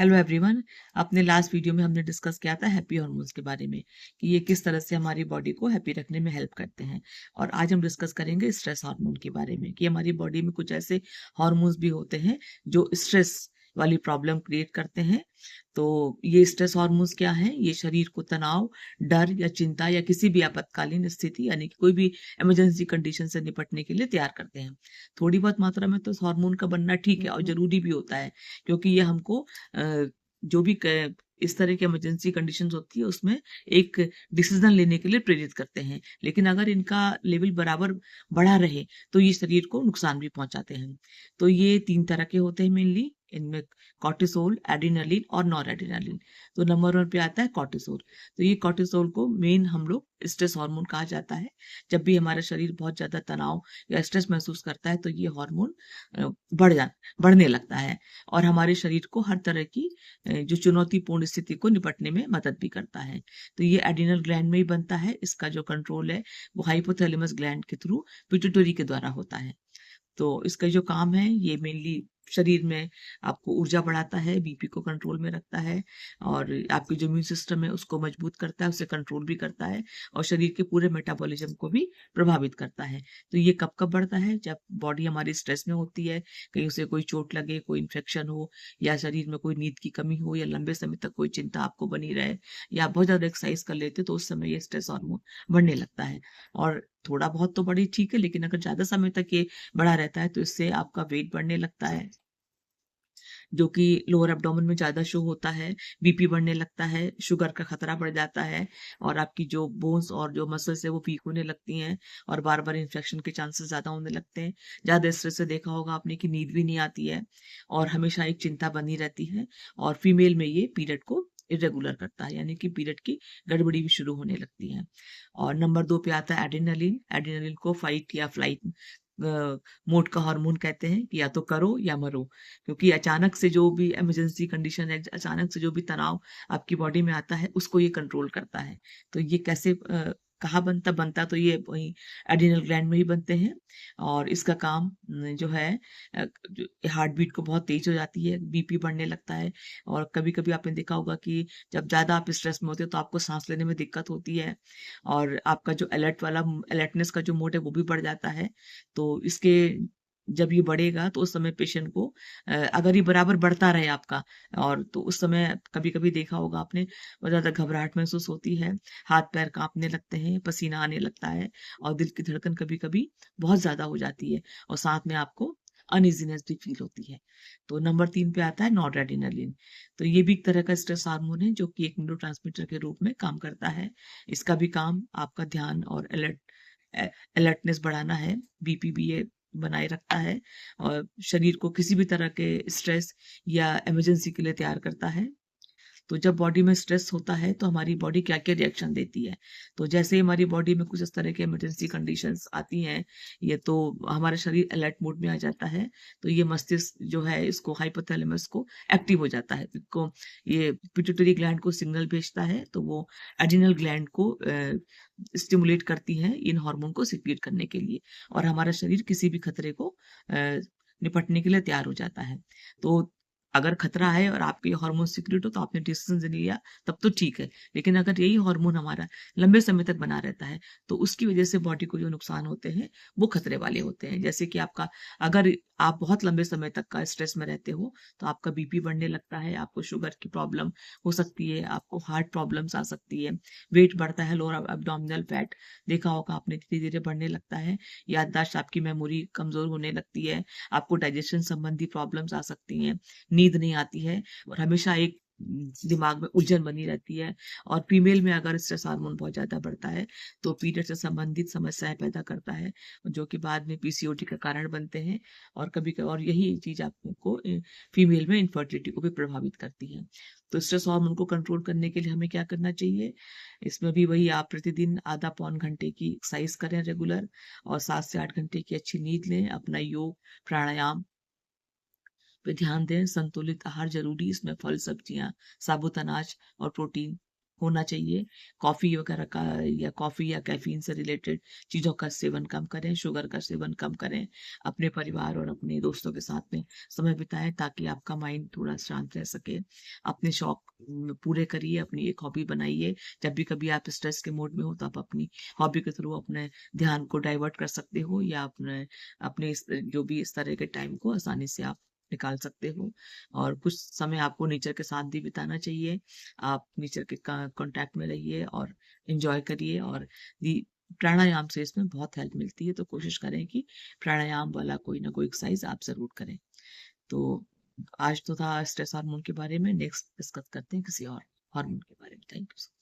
Hello everyone. अपने last video में हमने डिस्कस किया था हैप्पी हार्मोन्स के बारे में कि ये किस तरह से हमारी बॉडी को हैप्पी रखने में हेल्प करते हैं। और आज हम डिस्कस करेंगे स्ट्रेस हार्मोन के बारे में कि हमारी बॉडी में कुछ ऐसे हार्मोन्स भी होते हैं जो स्ट्रेस वाली प्रॉब्लम क्रिएट करते हैं। तो ये स्ट्रेस हार्मोन्स क्या हैं? ये शरीर को तनाव, डर या चिंता या किसी भी आपातकालीन स्थिति यानी कि कोई भी इमरजेंसी कंडीशन से निपटने के लिए तैयार करते हैं। थोड़ी बहुत मात्रा में तो इस हार्मोन का बनना ठीक है और जरूरी भी होता है, क्योंकि ये हमको जो भी इस तरह की इमरजेंसी कंडीशंस होती है उसमें एक डिसीजन लेने के लिए प्रेरित करते हैं। लेकिन अगर इनका लेवल बराबर बढ़ा रहे तो ये शरीर को नुकसान भी पहुंचाते हैं। तो ये 3 तरह के होते हैं मेनली। इनमें कॉर्टिसोल, एड्रेनालिन और नॉर एड्रेनालिन। तो नंबर 1 पे आता है कॉर्टिसोल। तो ये कॉर्टिसोल को मेन हम लोग स्ट्रेस हार्मोन कहा जाता है। जब भी हमारा शरीर बहुत ज्यादा तनाव या स्ट्रेस महसूस करता है तो ये हार्मोन बढ़ने लगता है और हमारे शरीर को हर तरह की जो चुनौतीपूर्ण स्थिति को निपटने में मदद भी करता है। तो ये एड्रिनल ग्लैंड में ही बनता है। इसका जो कंट्रोल है वो हाइपोथैलेमस ग्लैंड के थ्रू पिट्यूटरी के द्वारा होता है। तो इसका जो काम है ये मेनली शरीर में आपको ऊर्जा बढ़ाता है, बीपी को कंट्रोल में रखता है और आपके जो इम्यून सिस्टम है उसको मजबूत करता है, उसे कंट्रोल भी करता है और शरीर के पूरे मेटाबॉलिज्म को भी प्रभावित करता है। तो ये कब कब बढ़ता है? जब बॉडी हमारी स्ट्रेस में होती है, कहीं उसे कोई चोट लगे, कोई इन्फेक्शन हो या शरीर में कोई नींद की कमी हो या लंबे समय तक कोई चिंता आपको बनी रहे या आप बहुत ज्यादा एक्सरसाइज कर लेते तो उस समय ये स्ट्रेस हार्मोन बढ़ने लगता है। और थोड़ा बहुत तो बड़ी ठीक है, लेकिन अगर ज्यादा समय तक ये बढ़ा रहता है तो इससे आपका वेट बढ़ने लगता है, जो कि लोअर एब्डोमेन में ज़्यादा शो होता है। बीपी बढ़ने लगता है, शुगर का खतरा बढ़ जाता है और आपकी जो बोन्स और जो मसल्स है वो वीक होने लगती हैं और बार-बार इन्फेक्शन के चांसेस ज़्यादा होने लगते हैं। ज़्यादा स्ट्रेस से देखा होगा आपने कि नींद भी नहीं आती है और हमेशा एक चिंता बनी रहती है और फीमेल में ये पीरियड को इरेगुलर करता है, यानी कि पीरियड की गड़बड़ी भी शुरू होने लगती है। और नंबर 2 पे आता है एड्रेनालिन। एड्रेनालिन को फाइट या फ्लाइट मोड का हार्मोन कहते हैं कि या तो करो या मरो। क्योंकि अचानक से जो भी इमरजेंसी कंडीशन है, अचानक से जो भी तनाव आपकी बॉडी में आता है उसको ये कंट्रोल करता है। तो ये कैसे कहाँ बनता तो ये वही एड्रिनल ग्लैंड में ही बनते हैं। और इसका काम जो है जो हार्ट बीट को बहुत तेज हो जाती है, बीपी बढ़ने लगता है और कभी कभी आपने देखा होगा कि जब ज्यादा आप स्ट्रेस में होते हो तो आपको सांस लेने में दिक्कत होती है और आपका जो अलर्टनेस का जो मोड है वो भी बढ़ जाता है। तो इसके जब ये बढ़ेगा तो उस समय पेशेंट को अगर ये बराबर बढ़ता रहे आपका और तो उस समय कभी-कभी देखा होगा आपने बहुत ज़्यादा घबराहट महसूस होती है, हाथ-पैर काँपने लगते हैं, पसीना आने लगता है और दिल की धड़कन कभी-कभी बहुत ज़्यादा हो जाती है और साथ में आपको अनईज़ीनेस भी फ़ील होती है। तो नंबर 3 पे आता है नॉरएड्रेनालिन। तो ये भी एक तरह का स्ट्रेस हार्मोन है जो कि एक न्यूरोट्रांसमीटर के रूप में काम करता है। इसका भी काम आपका ध्यान और अलर्टनेस बढ़ाना है। बीपी भी ये बनाए रखता है और शरीर को किसी भी तरह के स्ट्रेस या इमरजेंसी के लिए तैयार करता है। तो जब बॉडी में स्ट्रेस होता है तो हमारी बॉडी क्या-क्या रिएक्शन देती है। तो जैसे ही हमारी बॉडी में कुछ इस तरह के इमरजेंसी कंडीशंस आती हैं, ये तो हमारा शरीर अलर्ट मोड में आ जाता है। तो ये मस्तिष्क जो है इसको हाइपोथैलेमस को एक्टिव हो जाता है। इसको ये पिट्यूटरी ग्लैंड को सिग्नल भेजता है तो वो एड्रिनल ग्लैंड को स्टिमुलेट करती है इन हार्मोन को सीक्रेट करने के लिए और हमारा शरीर किसी भी खतरे को निपटने के लिए तैयार हो जाता है। तो अगर खतरा है और आपके हार्मोन सीक्रेट हो तो आपने डिसीजन लिया तब तो ठीक है। लेकिन अगर यही हार्मोन हमारा लंबे समय तक बना रहता है तो उसकी वजह से बॉडी को जो नुकसान होते हैं वो खतरे वाले होते हैं। जैसे कि आपका अगर आप बहुत लंबे समय तक का स्ट्रेस में रहते हो तो आपका बीपी बढ़ने लगता है, आपको शुगर की प्रॉब्लम हो सकती है, आपको हार्ट प्रॉब्लम्स आ सकती है, वेट बढ़ता है, लोअर एब्डोमिनल फैट देखा होगा आपने धीरे-धीरे बढ़ने लगता है, याददाश्त आपकी मेमोरी कमज़ोर होने लगती है, आपको डाइजेशन संबंधी प्रॉब्लम्स आ सकती हैं, नींद नहीं आती है और हमेशा एक दिमाग में उलझन बनी रहती है। और फीमेल में अगर स्ट्रेस हार्मोन बहुत ज़्यादा बढ़ता है तो पीरियड से संबंधित समस्याएँ पैदा करता है, जो कि बाद में पीसीओडी का कारण बनते हैं और और यही चीज़ आपको फीमेल में इनफर्टिलिटी को भी प्रभावित करती है। तो स्ट्रेस हार्मोन को कंट्रोल करने के लिए हमें क्या करना चाहिए? इसमें भी वही आप प्रतिदिन आधा पौन घंटे की एक्सरसाइज करें रेगुलर और 7 से 8 घंटे की अच्छी नींद लें, अपना योग, प्राणायाम पे ध्यान दें, संतुलित आहार ज़रूरी, इसमें फल, सब्जियाँ, साबुत अनाज और प्रोटीन होना चाहिए। कॉफ़ी वगैरह का या कॉफ़ी या कैफ़ीन से रिलेटेड चीज़ों का सेवन कम करें, शुगर का सेवन कम करें। अपने परिवार और अपने दोस्तों के साथ में समय बिताएँ ताकि आपका माइंड थोड़ा शांत रह सके। अपने शौक पूरे करिए, अपनी एक हॉबी बनाइए। जब भी कभी आप स्ट्रेस के मूड में हो तो आप अपनी हॉबी के थ्रू अपने ध्यान को डाइवर्ट कर सकते हो या अपने अपने इस जो भी इस तरह के टाइम को आसानी से आप निकाल सकते हो। और कुछ समय आपको नेचर के साथ भी बिताना चाहिए। आप नेचर के कांटेक्ट में रहिए और एंजॉय करिए और प्राणायाम से इसमें बहुत हेल्प मिलती है, तो कोशिश करें कि प्राणायाम वाला कोई ना कोई एक्सरसाइज आप जरूर करें। तो आज तो था स्ट्रेस हार्मोन के बारे में, नेक्स्ट डिस्कस करते हैं किसी और हार्मोन के बारे में। Thank you.